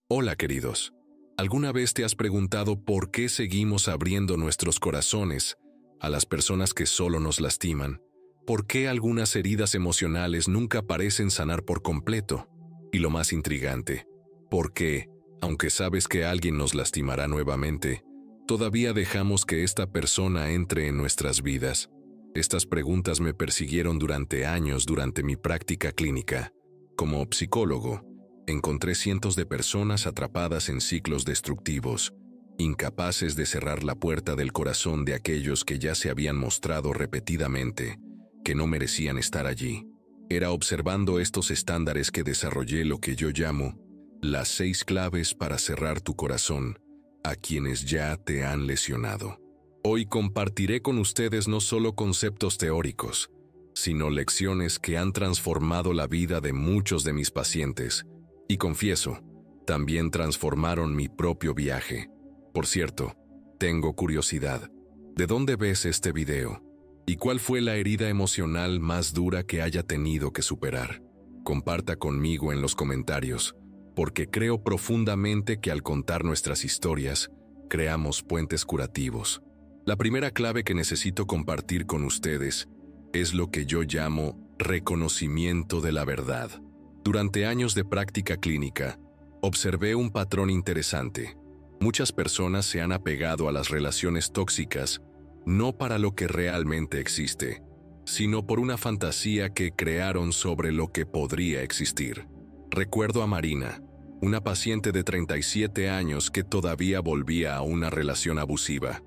Hola, queridos. ¿Alguna vez te has preguntado por qué seguimos abriendo nuestros corazones a las personas que solo nos lastiman? ¿Por qué algunas heridas emocionales nunca parecen sanar por completo? Y lo más intrigante, ¿por qué, aunque sabes que alguien nos lastimará nuevamente, todavía dejamos que esta persona entre en nuestras vidas? Estas preguntas me persiguieron durante años durante mi práctica clínica. Como psicólogo, encontré cientos de personas atrapadas en ciclos destructivos, incapaces de cerrar la puerta del corazón de aquellos que ya se habían mostrado repetidamente que no merecían estar allí. Era observando estos estándares que desarrollé lo que yo llamo las 6 claves para cerrar tu corazón a quienes ya te han lesionado. Hoy compartiré con ustedes no solo conceptos teóricos, sino lecciones que han transformado la vida de muchos de mis pacientes. Y confieso, también transformaron mi propio viaje. Por cierto, tengo curiosidad. ¿De dónde ves este video? ¿Y cuál fue la herida emocional más dura que haya tenido que superar? Comparta conmigo en los comentarios, porque creo profundamente que al contar nuestras historias, creamos puentes curativos. La primera clave que necesito compartir con ustedes es lo que yo llamo reconocimiento de la verdad. Durante años de práctica clínica, observé un patrón interesante. Muchas personas se han apegado a las relaciones tóxicas no para lo que realmente existe, sino por una fantasía que crearon sobre lo que podría existir. Recuerdo a Marina, una paciente de 37 años que todavía volvía a una relación abusiva.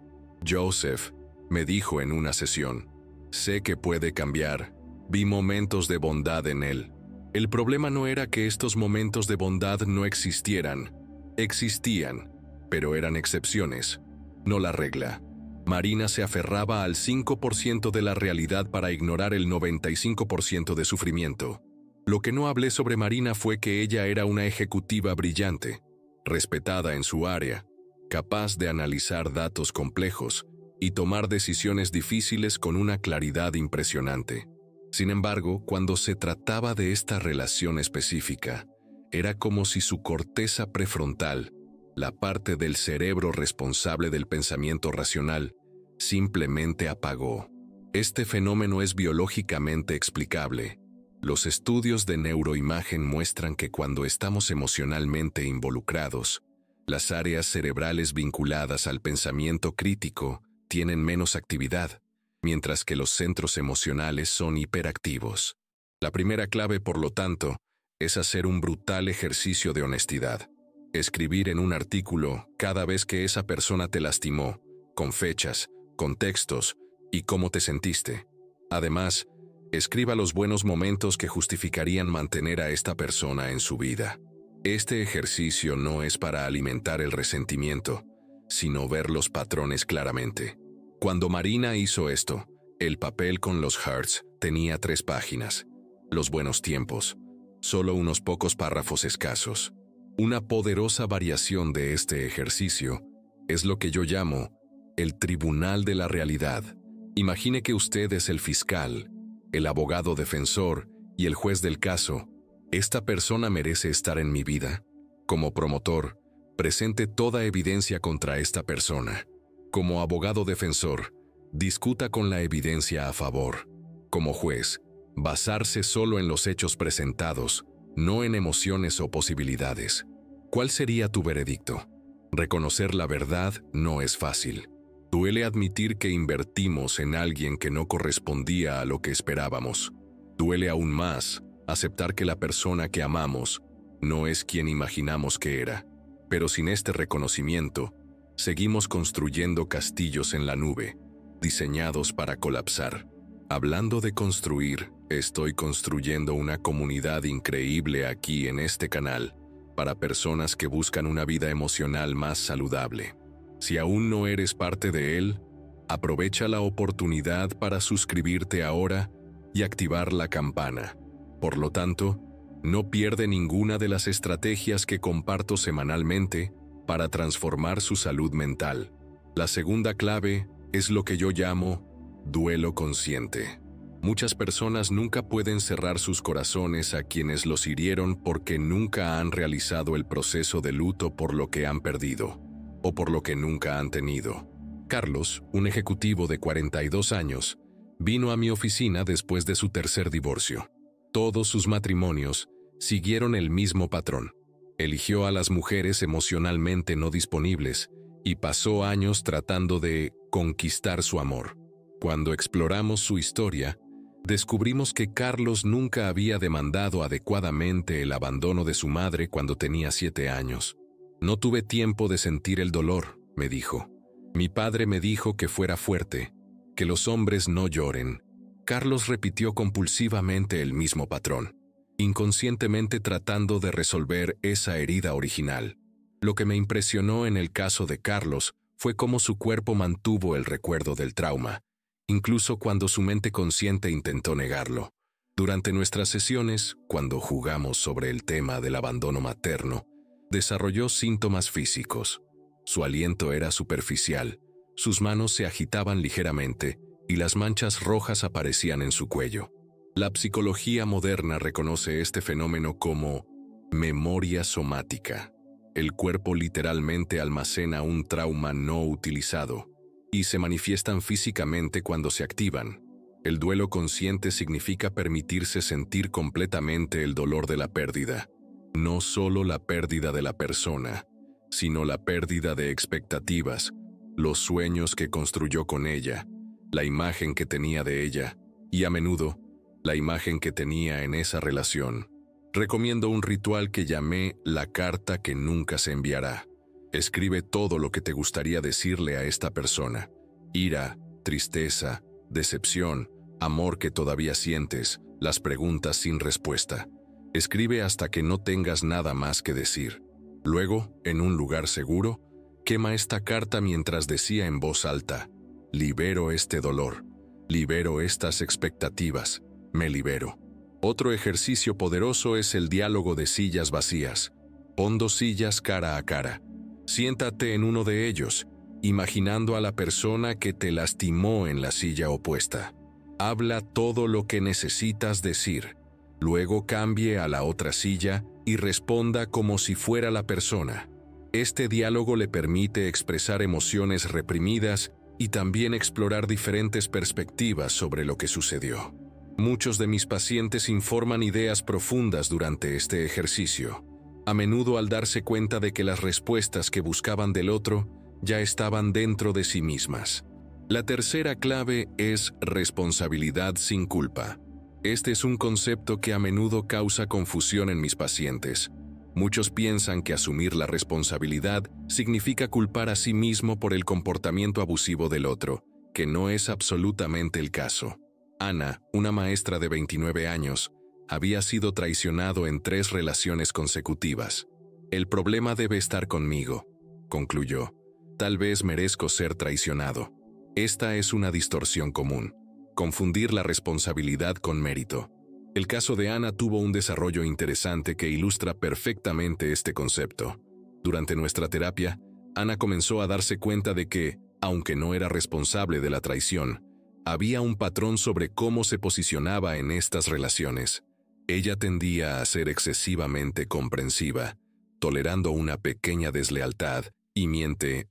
Joseph me dijo en una sesión, sé que puede cambiar, vi momentos de bondad en él. El problema no era que estos momentos de bondad no existieran, existían, pero eran excepciones, no la regla. Marina se aferraba al 5% de la realidad para ignorar el 95% de sufrimiento. Lo que no hablé sobre Marina fue que ella era una ejecutiva brillante, respetada en su área, capaz de analizar datos complejos y tomar decisiones difíciles con una claridad impresionante. Sin embargo, cuando se trataba de esta relación específica, era como si su corteza prefrontal, la parte del cerebro responsable del pensamiento racional, simplemente apagó. Este fenómeno es biológicamente explicable. Los estudios de neuroimagen muestran que cuando estamos emocionalmente involucrados, las áreas cerebrales vinculadas al pensamiento crítico tienen menos actividad, mientras que los centros emocionales son hiperactivos. La primera clave, por lo tanto, es hacer un brutal ejercicio de honestidad. Escribir en un artículo cada vez que esa persona te lastimó, con fechas, contextos y cómo te sentiste. Además, escriba los buenos momentos que justificarían mantener a esta persona en su vida. Este ejercicio no es para alimentar el resentimiento, sino ver los patrones claramente. Cuando Marina hizo esto, el papel con los hearts tenía 3 páginas. Los buenos tiempos, solo unos pocos párrafos escasos. Una poderosa variación de este ejercicio es lo que yo llamo el tribunal de la realidad. Imagine que usted es el fiscal, el abogado defensor y el juez del caso. ¿Esta persona merece estar en mi vida? Como promotor, presente toda evidencia contra esta persona. Como abogado defensor, discuta con la evidencia a favor. Como juez, basarse solo en los hechos presentados, no en emociones o posibilidades. ¿Cuál sería tu veredicto? Reconocer la verdad no es fácil. Duele admitir que invertimos en alguien que no correspondía a lo que esperábamos. Duele aún más aceptar que la persona que amamos no es quien imaginamos que era. Pero sin este reconocimiento, seguimos construyendo castillos en la nube, diseñados para colapsar. Hablando de construir, estoy construyendo una comunidad increíble aquí en este canal, para personas que buscan una vida emocional más saludable. Si aún no eres parte de él, aprovecha la oportunidad para suscribirte ahora y activar la campana. Por lo tanto, no pierde ninguna de las estrategias que comparto semanalmente para transformar su salud mental. La segunda clave es lo que yo llamo duelo consciente. Muchas personas nunca pueden cerrar sus corazones a quienes los hirieron porque nunca han realizado el proceso de luto por lo que han perdido o por lo que nunca han tenido. Carlos, un ejecutivo de 42 años, vino a mi oficina después de su tercer divorcio. Todos sus matrimonios siguieron el mismo patrón. Eligió a las mujeres emocionalmente no disponibles y pasó años tratando de conquistar su amor. Cuando exploramos su historia, descubrimos que Carlos nunca había demandado adecuadamente el abandono de su madre cuando tenía 7 años. No tuve tiempo de sentir el dolor, me dijo. Mi padre me dijo que fuera fuerte, que los hombres no lloren. Carlos repitió compulsivamente el mismo patrón, inconscientemente tratando de resolver esa herida original. Lo que me impresionó en el caso de Carlos fue cómo su cuerpo mantuvo el recuerdo del trauma, incluso cuando su mente consciente intentó negarlo. Durante nuestras sesiones, cuando jugamos sobre el tema del abandono materno, desarrolló síntomas físicos. Su aliento era superficial, sus manos se agitaban ligeramente y las manchas rojas aparecían en su cuello. La psicología moderna reconoce este fenómeno como memoria somática. El cuerpo literalmente almacena un trauma no utilizado y se manifiestan físicamente cuando se activan. El duelo consciente significa permitirse sentir completamente el dolor de la pérdida, no solo la pérdida de la persona, sino la pérdida de expectativas, los sueños que construyó con ella, la imagen que tenía de ella y, a menudo, la imagen que tenía en esa relación. Recomiendo un ritual que llamé la carta que nunca se enviará. Escribe todo lo que te gustaría decirle a esta persona: ira, tristeza, decepción, amor que todavía sientes, las preguntas sin respuesta. Escribe hasta que no tengas nada más que decir. Luego, en un lugar seguro, quema esta carta mientras decía en voz alta: libero este dolor, libero estas expectativas, me libero. Otro ejercicio poderoso es el diálogo de sillas vacías. Pon 2 sillas cara a cara. Siéntate en uno de ellos, imaginando a la persona que te lastimó en la silla opuesta. Habla todo lo que necesitas decir. Luego cambie a la otra silla y responda como si fuera la persona. Este diálogo le permite expresar emociones reprimidas y también explorar diferentes perspectivas sobre lo que sucedió. Muchos de mis pacientes informan ideas profundas durante este ejercicio, a menudo al darse cuenta de que las respuestas que buscaban del otro ya estaban dentro de sí mismas. La tercera clave es responsabilidad sin culpa. Este es un concepto que a menudo causa confusión en mis pacientes. Muchos piensan que asumir la responsabilidad significa culpar a sí mismo por el comportamiento abusivo del otro, que no es absolutamente el caso. Ana, una maestra de 29 años, había sido traicionado en 3 relaciones consecutivas. El problema debe estar conmigo, concluyó. Tal vez merezco ser traicionado. Esta es una distorsión común, confundir la responsabilidad con mérito. El caso de Ana tuvo un desarrollo interesante que ilustra perfectamente este concepto. Durante nuestra terapia, Ana comenzó a darse cuenta de que, aunque no era responsable de la traición, había un patrón sobre cómo se posicionaba en estas relaciones. Ella tendía a ser excesivamente comprensiva, tolerando una pequeña deslealtad y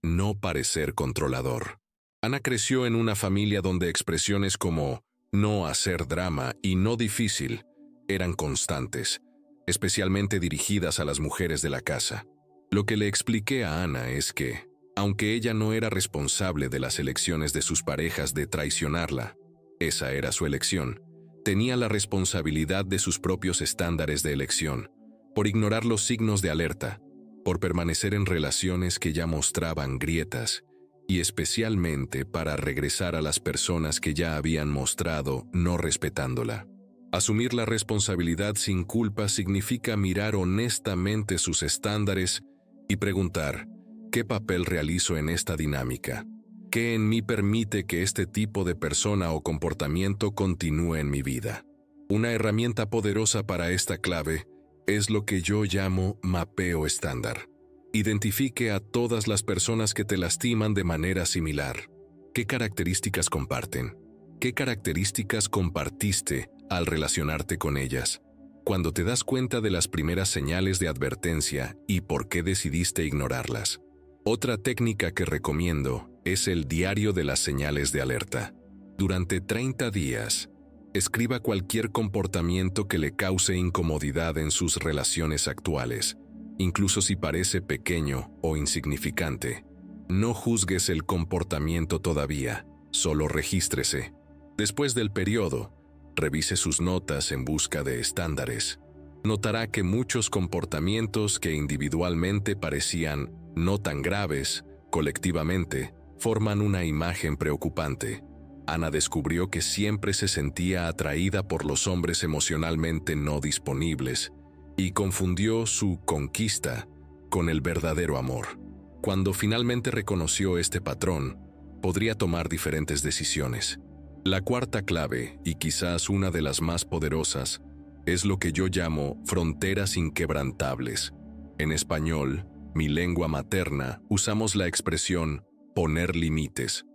no parecer controlador. Ana creció en una familia donde expresiones como no hacer drama y no difícil eran constantes, especialmente dirigidas a las mujeres de la casa. Lo que le expliqué a Ana es que, aunque ella no era responsable de las elecciones de sus parejas de traicionarla, esa era su elección, tenía la responsabilidad de sus propios estándares de elección, por ignorar los signos de alerta, por permanecer en relaciones que ya mostraban grietas, y especialmente para regresar a las personas que ya habían mostrado no respetándola. Asumir la responsabilidad sin culpa significa mirar honestamente sus estándares y preguntar: ¿qué papel realizo en esta dinámica? ¿Qué en mí permite que este tipo de persona o comportamiento continúe en mi vida? Una herramienta poderosa para esta clave es lo que yo llamo mapeo estándar. Identifique a todas las personas que te lastiman de manera similar. ¿Qué características comparten? ¿Qué características compartiste al relacionarte con ellas? Cuando te das cuenta de las primeras señales de advertencia y por qué decidiste ignorarlas. Otra técnica que recomiendo es el diario de las señales de alerta. Durante 30 días, escriba cualquier comportamiento que le cause incomodidad en sus relaciones actuales, incluso si parece pequeño o insignificante. No juzgues el comportamiento todavía, solo regístrese. Después del periodo, revise sus notas en busca de estándares. Notará que muchos comportamientos que individualmente parecían no tan graves, colectivamente, forman una imagen preocupante. Ana descubrió que siempre se sentía atraída por los hombres emocionalmente no disponibles y confundió su conquista con el verdadero amor. Cuando finalmente reconoció este patrón, podría tomar diferentes decisiones. La cuarta clave, y quizás una de las más poderosas, es lo que yo llamo fronteras inquebrantables. En español, mi lengua materna, usamos la expresión poner límites,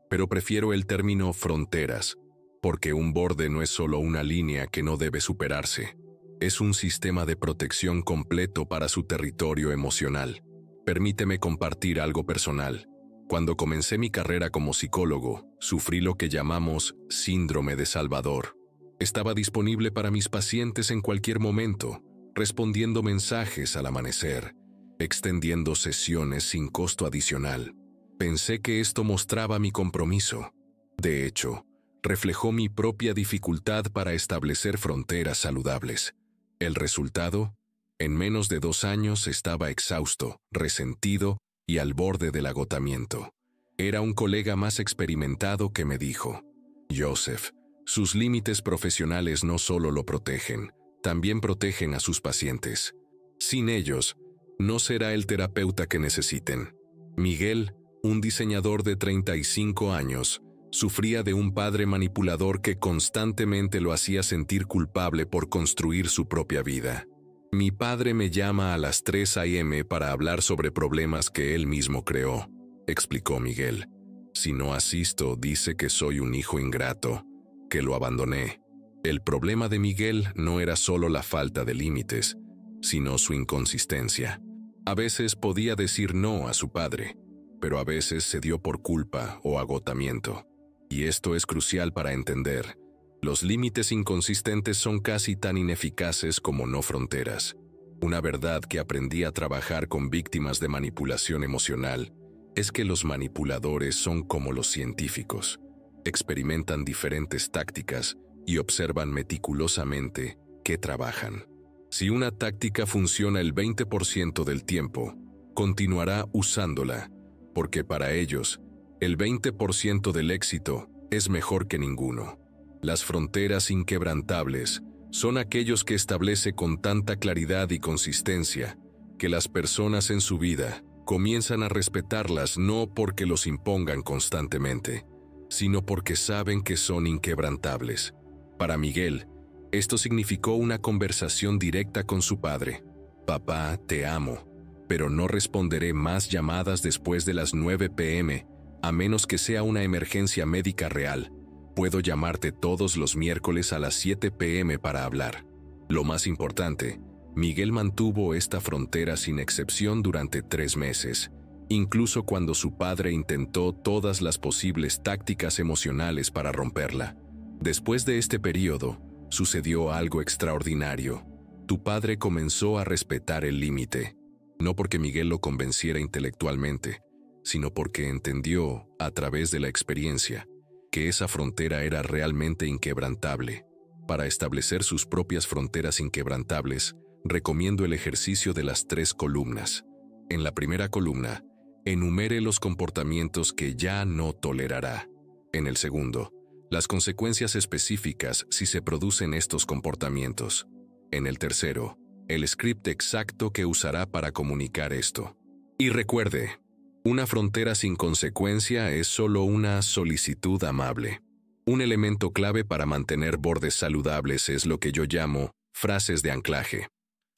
pero prefiero el término fronteras, porque un borde no es solo una línea que no debe superarse. Es un sistema de protección completo para su territorio emocional. Permíteme compartir algo personal. Cuando comencé mi carrera como psicólogo, sufrí lo que llamamos síndrome de Salvador. Estaba disponible para mis pacientes en cualquier momento, respondiendo mensajes al amanecer, extendiendo sesiones sin costo adicional. Pensé que esto mostraba mi compromiso. De hecho, reflejó mi propia dificultad para establecer fronteras saludables. El resultado, en menos de 2 años estaba exhausto, resentido y al borde del agotamiento. Era un colega más experimentado que me dijo: Joseph, sus límites profesionales no solo lo protegen, también protegen a sus pacientes. Sin ellos, no será el terapeuta que necesiten. Miguel, un diseñador de 35 años, sufría de un padre manipulador que constantemente lo hacía sentir culpable por construir su propia vida. Mi padre me llama a las 3 a.m. para hablar sobre problemas que él mismo creó, explicó Miguel. Si no asisto, dice que soy un hijo ingrato, que lo abandoné. El problema de Miguel no era solo la falta de límites, sino su inconsistencia. A veces podía decir no a su padre, pero a veces se dio por culpa o agotamiento. Y esto es crucial para entender. Los límites inconsistentes son casi tan ineficaces como no fronteras. Una verdad que aprendí a trabajar con víctimas de manipulación emocional es que los manipuladores son como los científicos. Experimentan diferentes tácticas y observan meticulosamente qué trabajan. Si una táctica funciona el 20% del tiempo, continuará usándola, porque para ellos, el 20% del éxito es mejor que ninguno. Las fronteras inquebrantables son aquellos que establece con tanta claridad y consistencia que las personas en su vida comienzan a respetarlas no porque los impongan constantemente, sino porque saben que son inquebrantables. Para Miguel, esto significó una conversación directa con su padre. Papá, te amo, pero no responderé más llamadas después de las 9 p.m., a menos que sea una emergencia médica real. Puedo llamarte todos los miércoles a las 7 p.m. para hablar. Lo más importante, Miguel mantuvo esta frontera sin excepción durante 3 meses, incluso cuando su padre intentó todas las posibles tácticas emocionales para romperla. Después de este periodo, sucedió algo extraordinario. Tu padre comenzó a respetar el límite, no porque Miguel lo convenciera intelectualmente, sino porque entendió, a través de la experiencia, que esa frontera era realmente inquebrantable. Para establecer sus propias fronteras inquebrantables, recomiendo el ejercicio de las 3 columnas. En la primera columna, enumere los comportamientos que ya no tolerará. En el segundo, las consecuencias específicas si se producen estos comportamientos. En el tercero, el script exacto que usará para comunicar esto. Y recuerde, una frontera sin consecuencia es solo una solicitud amable. Un elemento clave para mantener bordes saludables es lo que yo llamo frases de anclaje,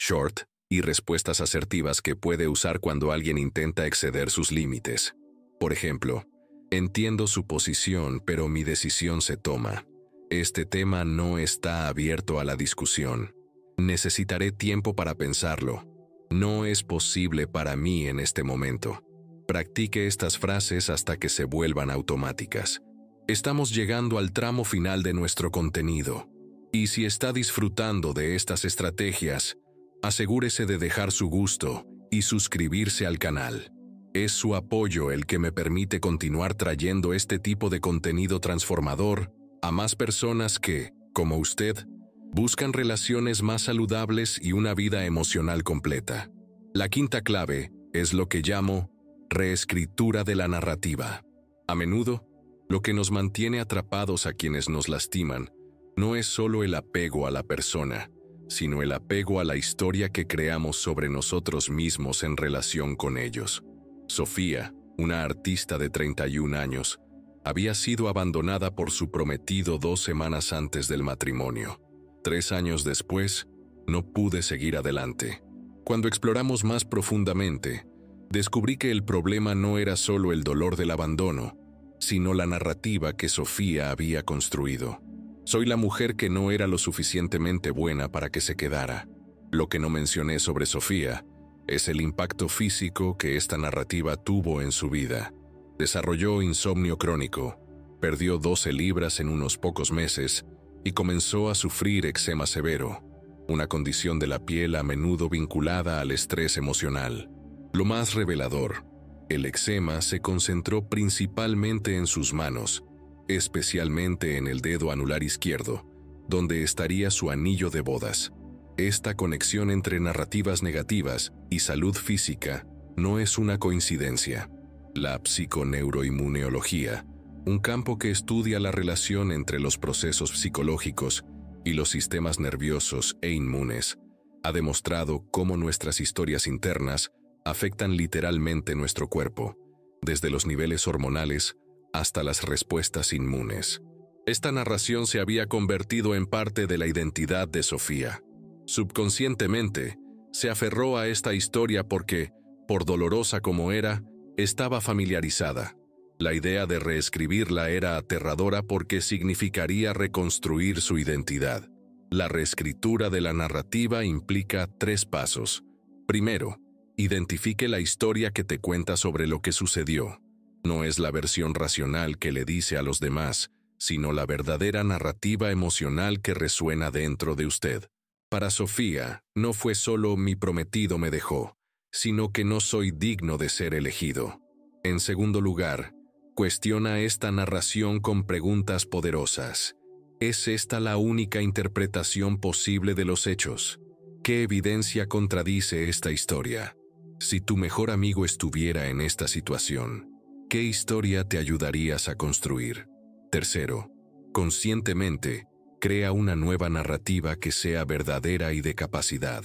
short, y respuestas asertivas que puede usar cuando alguien intenta exceder sus límites. Por ejemplo, Entiendo su posición, pero mi decisión se toma. Este tema no está abierto a la discusión. Necesitaré tiempo para pensarlo. No es posible para mí en este momento. Practique estas frases hasta que se vuelvan automáticas. Estamos llegando al tramo final de nuestro contenido. Y si está disfrutando de estas estrategias, asegúrese de dejar su gusto y suscribirse al canal. Es su apoyo el que me permite continuar trayendo este tipo de contenido transformador a más personas que, como usted, buscan relaciones más saludables y una vida emocional completa. La quinta clave es lo que llamo reescritura de la narrativa. A menudo, lo que nos mantiene atrapados a quienes nos lastiman no es solo el apego a la persona, sino el apego a la historia que creamos sobre nosotros mismos en relación con ellos. Sofía, una artista de 31 años, había sido abandonada por su prometido 2 semanas antes del matrimonio. 3 años después, no pude seguir adelante. Cuando exploramos más profundamente, descubrí que el problema no era solo el dolor del abandono, sino la narrativa que Sofía había construido. Soy la mujer que no era lo suficientemente buena para que se quedara. Lo que no mencioné sobre Sofía es el impacto físico que esta narrativa tuvo en su vida. Desarrolló insomnio crónico, perdió 12 libras en unos pocos meses y comenzó a sufrir eczema severo, una condición de la piel a menudo vinculada al estrés emocional. Lo más revelador, el eczema se concentró principalmente en sus manos, especialmente en el dedo anular izquierdo, donde estaría su anillo de bodas. Esta conexión entre narrativas negativas y salud física no es una coincidencia. La psiconeuroinmunología, un campo que estudia la relación entre los procesos psicológicos y los sistemas nerviosos e inmunes, ha demostrado cómo nuestras historias internas afectan literalmente nuestro cuerpo, desde los niveles hormonales hasta las respuestas inmunes. Esta narración se había convertido en parte de la identidad de Sofía. Subconscientemente, se aferró a esta historia porque, por dolorosa como era, estaba familiarizada. La idea de reescribirla era aterradora porque significaría reconstruir su identidad. La reescritura de la narrativa implica 3 pasos. Primero, identifique la historia que te cuenta sobre lo que sucedió. No es la versión racional que le dice a los demás, sino la verdadera narrativa emocional que resuena dentro de usted. Para Sofía, no fue solo mi prometido me dejó, sino que no soy digno de ser elegido. En segundo lugar, cuestiona esta narración con preguntas poderosas. ¿Es esta la única interpretación posible de los hechos? ¿Qué evidencia contradice esta historia? Si tu mejor amigo estuviera en esta situación, ¿qué historia te ayudarías a construir? Tercero, conscientemente, crea una nueva narrativa que sea verdadera y de capacidad.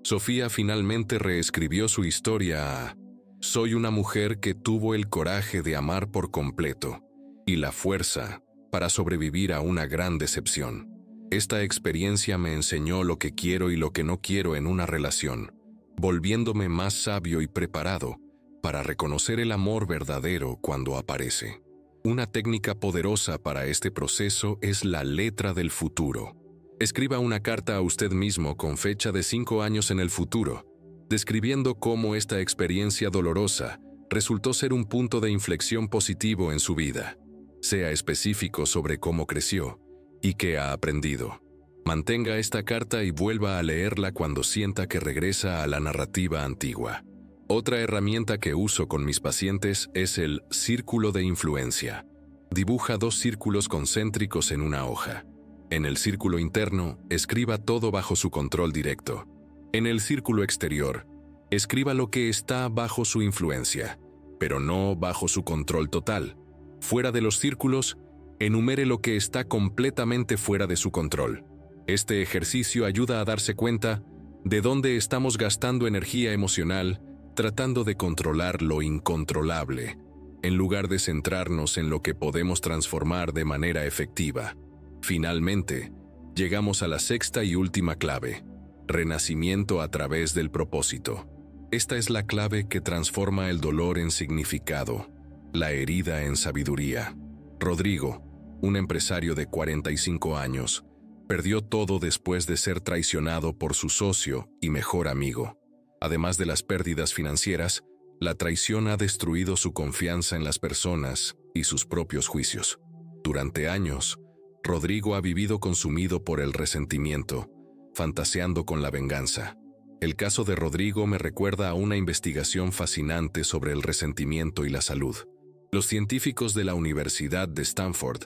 Sofía finalmente reescribió su historia a: soy una mujer que tuvo el coraje de amar por completo y la fuerza para sobrevivir a una gran decepción. Esta experiencia me enseñó lo que quiero y lo que no quiero en una relación, volviéndome más sabio y preparado para reconocer el amor verdadero cuando aparece. Una técnica poderosa para este proceso es la letra del futuro. Escriba una carta a usted mismo con fecha de 5 años en el futuro, describiendo cómo esta experiencia dolorosa resultó ser un punto de inflexión positivo en su vida. Sea específico sobre cómo creció y qué ha aprendido. Mantenga esta carta y vuelva a leerla cuando sienta que regresa a la narrativa antigua. Otra herramienta que uso con mis pacientes es el círculo de influencia. Dibuja 2 círculos concéntricos en una hoja. En el círculo interno, escriba todo bajo su control directo. En el círculo exterior, escriba lo que está bajo su influencia, pero no bajo su control total. Fuera de los círculos, enumere lo que está completamente fuera de su control. Este ejercicio ayuda a darse cuenta de dónde estamos gastando energía emocional tratando de controlar lo incontrolable, en lugar de centrarnos en lo que podemos transformar de manera efectiva. Finalmente, llegamos a la 6ª y última clave: renacimiento a través del propósito. Esta es la clave que transforma el dolor en significado. La herida en sabiduría. Rodrigo, un empresario de 45 años, perdió todo después de ser traicionado por su socio y mejor amigo. Además de las pérdidas financieras, la traición ha destruido su confianza en las personas y sus propios juicios. Durante años, Rodrigo ha vivido consumido por el resentimiento, fantaseando con la venganza. El caso de Rodrigo me recuerda a una investigación fascinante sobre el resentimiento y la salud. Los científicos de la Universidad de Stanford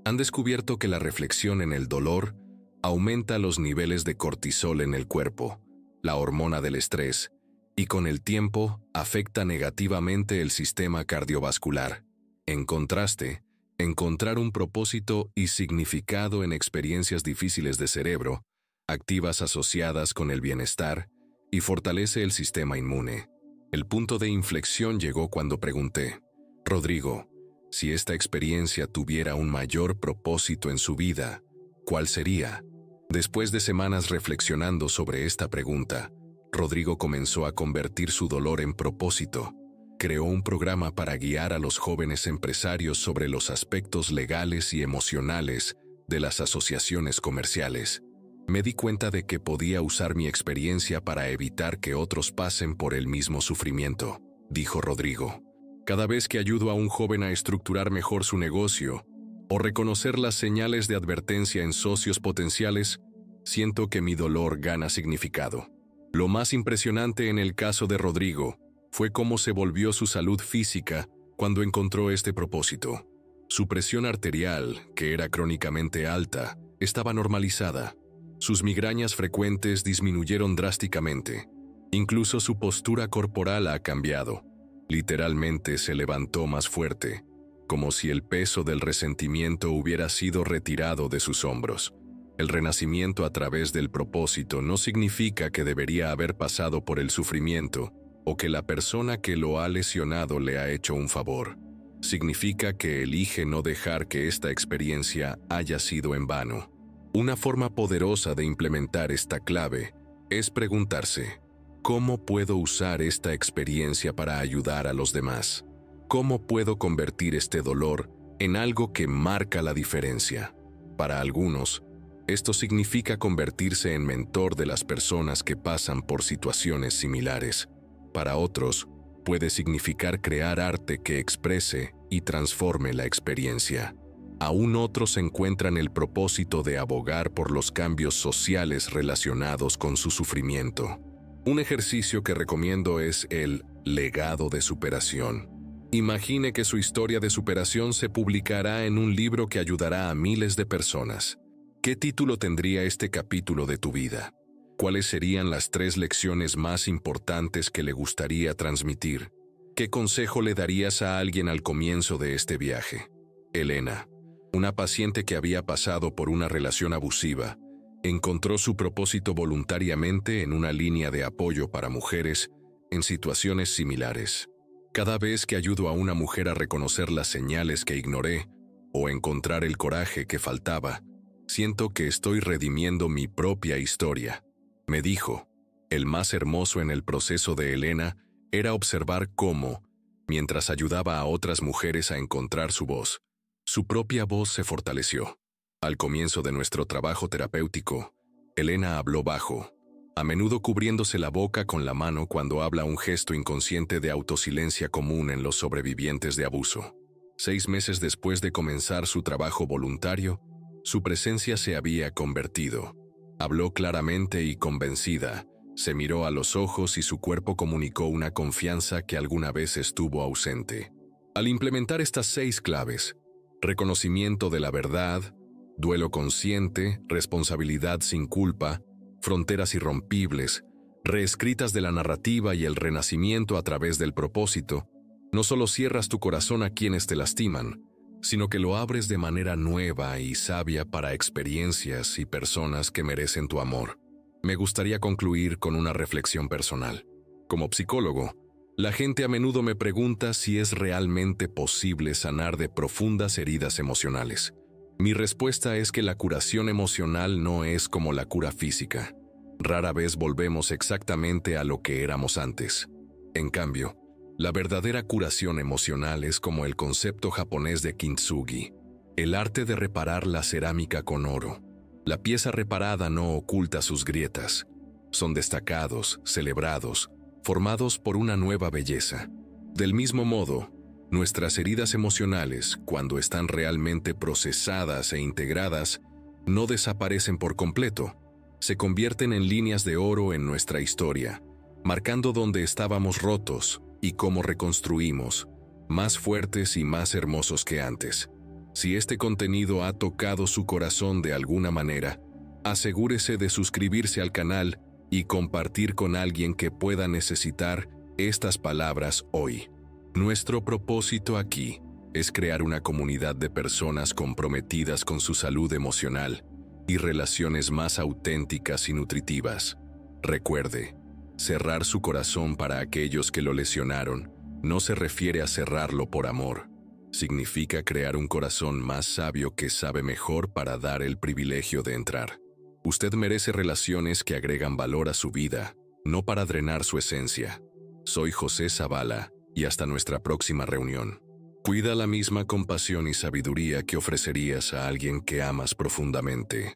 han descubierto que la reflexión en el dolor aumenta los niveles de cortisol en el cuerpo, la hormona del estrés, y con el tiempo afecta negativamente el sistema cardiovascular. En contraste, encontrar un propósito y significado en experiencias difíciles de cerebro, activas asociadas con el bienestar, y fortalece el sistema inmune. El punto de inflexión llegó cuando pregunté: Rodrigo, si esta experiencia tuviera un mayor propósito en su vida, ¿cuál sería? Después de semanas reflexionando sobre esta pregunta, Rodrigo comenzó a convertir su dolor en propósito. Creó un programa para guiar a los jóvenes empresarios sobre los aspectos legales y emocionales de las asociaciones comerciales. Me di cuenta de que podía usar mi experiencia para evitar que otros pasen por el mismo sufrimiento, dijo Rodrigo. Cada vez que ayudo a un joven a estructurar mejor su negocio o reconocer las señales de advertencia en socios potenciales, siento que mi dolor gana significado. Lo más impresionante en el caso de Rodrigo fue cómo se volvió su salud física cuando encontró este propósito. Su presión arterial, que era crónicamente alta, estaba normalizada. Sus migrañas frecuentes disminuyeron drásticamente. Incluso su postura corporal ha cambiado. Literalmente se levantó más fuerte, como si el peso del resentimiento hubiera sido retirado de sus hombros. El renacimiento a través del propósito no significa que debería haber pasado por el sufrimiento o que la persona que lo ha lesionado le ha hecho un favor. Significa que elige no dejar que esta experiencia haya sido en vano. Una forma poderosa de implementar esta clave es preguntarse: ¿cómo puedo usar esta experiencia para ayudar a los demás? ¿Cómo puedo convertir este dolor en algo que marca la diferencia? Para algunos, esto significa convertirse en mentor de las personas que pasan por situaciones similares. Para otros, puede significar crear arte que exprese y transforme la experiencia. Aún otros encuentran el propósito de abogar por los cambios sociales relacionados con su sufrimiento. Un ejercicio que recomiendo es el legado de superación. Imagine que su historia de superación se publicará en un libro que ayudará a miles de personas. ¿Qué título tendría este capítulo de tu vida? ¿Cuáles serían las 3 lecciones más importantes que le gustaría transmitir? ¿Qué consejo le darías a alguien al comienzo de este viaje? Elena, una paciente que había pasado por una relación abusiva, encontró su propósito voluntariamente en una línea de apoyo para mujeres en situaciones similares. Cada vez que ayudo a una mujer a reconocer las señales que ignoré o encontrar el coraje que faltaba, siento que estoy redimiendo mi propia historia. Me dijo, el más hermoso en el proceso de Elena era observar cómo, mientras ayudaba a otras mujeres a encontrar su voz, su propia voz se fortaleció. Al comienzo de nuestro trabajo terapéutico, Elena habló bajo, a menudo cubriéndose la boca con la mano cuando habla, un gesto inconsciente de autosilencia común en los sobrevivientes de abuso. 6 meses después de comenzar su trabajo voluntario, su presencia se había convertido. Habló claramente y convencida, se miró a los ojos y su cuerpo comunicó una confianza que alguna vez estuvo ausente. Al implementar estas 6 claves, reconocimiento de la verdad, duelo consciente, responsabilidad sin culpa, fronteras irrompibles, reescritas de la narrativa y el renacimiento a través del propósito, no solo cierras tu corazón a quienes te lastiman, sino que lo abres de manera nueva y sabia para experiencias y personas que merecen tu amor. Me gustaría concluir con una reflexión personal. Como psicólogo, la gente a menudo me pregunta si es realmente posible sanar de profundas heridas emocionales. Mi respuesta es que la curación emocional no es como la cura física. Rara vez volvemos exactamente a lo que éramos antes. En cambio, La verdadera curación emocional es como el concepto japonés de kintsugi, el arte de reparar la cerámica con oro. La pieza reparada no oculta sus grietas. Son destacados, celebrados, formados por una nueva belleza. Del mismo modo, nuestras heridas emocionales, cuando están realmente procesadas e integradas, no desaparecen por completo. Se convierten en líneas de oro en nuestra historia, marcando dónde estábamos rotos y cómo reconstruimos, más fuertes y más hermosos que antes. Si este contenido ha tocado su corazón de alguna manera, asegúrese de suscribirse al canal y compartir con alguien que pueda necesitar estas palabras hoy. Nuestro propósito aquí es crear una comunidad de personas comprometidas con su salud emocional y relaciones más auténticas y nutritivas. Recuerde, cerrar su corazón para aquellos que lo lesionaron no se refiere a cerrarlo por amor. Significa crear un corazón más sabio que sabe mejor para dar el privilegio de entrar. Usted merece relaciones que agregan valor a su vida, no para drenar su esencia. Soy José Zavala y hasta nuestra próxima reunión. Cuida la misma compasión y sabiduría que ofrecerías a alguien que amas profundamente.